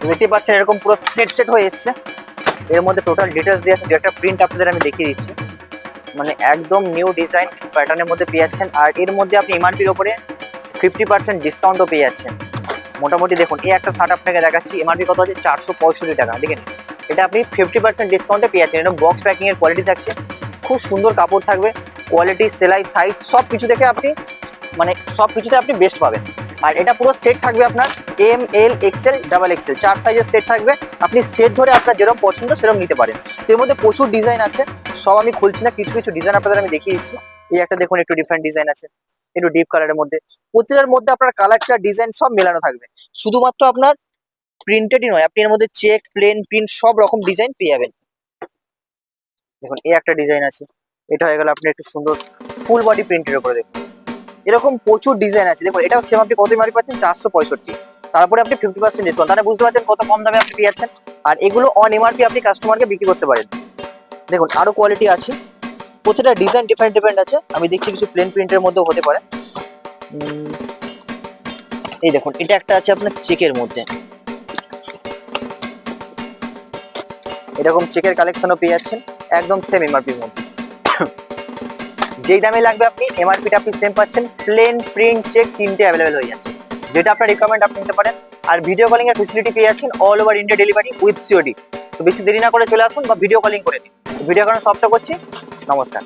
দেখতে পাচ্ছেন এরকম পুরো সেট হয়ে এসছে। এর মধ্যে টোটাল ডিটেলস দিয়ে আছে, দু একটা প্রিন্ট আপনাদের আমি দেখিয়ে দিচ্ছি। মানে একদম নিউ ডিজাইন প্যাটার্নের মধ্যে পেয়ে যাচ্ছেন। আর এর মধ্যে আপনি এমআরপির ওপরে 50% ডিসকাউন্টও পেয়ে যাচ্ছেন। মোটামুটি দেখুন এই একটা শার্ট আপনাকে দেখাচ্ছি, এমআরপি কত আছে 465 টাকা। দেখেন এটা আপনি 50% ডিসকাউন্টে পেয়ে যাচ্ছেন। এটা বক্স প্যাকিং এর কোয়ালিটি থাকছে, খুব সুন্দর কাপড় থাকবে, কোয়ালিটি, সেলাই, সাইজ সব কিছু দেখে আপনি মানে সব কিছুতে আপনি বেস্ট পাবেন। আর এটা পুরো সেট থাকবে আপনার এম, এল, এক্সেল, ডাবল এক্সেল 4 সাইজের সেট থাকবে। আপনি সেট ধরে আপনার যেরকম পছন্দ সেরকম নিতে পারেন। এর মধ্যে প্রচুর ডিজাইন আছে, সব আমি খুলছি না, কিছু কিছু ডিজাইন আপনাদের আমি দেখিয়ে দিচ্ছি। এই একটা দেখুন একটু ডিফারেন্ট ডিজাইন আছে, একটু ডিপ কালারের মধ্যে। প্রত্যেকের মধ্যে আপনার কালার চার্ট, ডিজাইন সব মেলানো থাকবে। শুধুমাত্র আপনার প্রিন্টেডই নয়, আপনি এর মধ্যে চেক, প্লেন, প্রিন্ট সব রকম ডিজাইন পেয়ে যাবেন। দেখুন এই একটা ডিজাইন আছে, এটা হয়ে গেল আপনি একটু সুন্দর ফুল বডি প্রিন্টের উপরে। দেখুন এরকম প্রচুর ডিজাইন আছে। দেখুন এটাও সেম, আপনি কত এমআরপি পাচ্ছেন 465, তারপরে আপনি 50% ডিসকাউন্ট, তাহলে বুঝতে পারছেন কত কম দামে আপনি পেয়ে যাচ্ছেন। আর এগুলো অন এমআরপি আপনি কাস্টমারকে বিক্রি করতে পারেন। দেখুন আরো কোয়ালিটি আছে, প্রতিটা ডিজাইন ডিফারেন্ট ডিফারেন্ট আছে। আমি দেখছি কিছু প্লেন প্রিন্টের মধ্যেও হতে পারে। এই দেখুন এটা একটা আছে আপনার চেকের মধ্যে, এরকম চেকের কালেকশনও পেয়ে যাচ্ছেন একদম সেম এমআরপির মধ্যে। যেই দামে লাগবে আপনি এমআরপিটা আপনি সেম পাচ্ছেন, প্লেন, প্রিন্ট, চেক তিনটে অ্যাভেলেবেল হয়ে যাচ্ছে। যেটা আপনার রিকোয়ারমেন্ট আপনি নিতে পারেন। আর ভিডিও কলিং এর ফেসিলিটি পেয়ে যাচ্ছেন all over India delivery with COD. তো বেশি দেরি না করে চলে আসুন বা ভিডিও কলিং করে নিন। ভিডিও কলিং সবটা করছি। নমস্কার।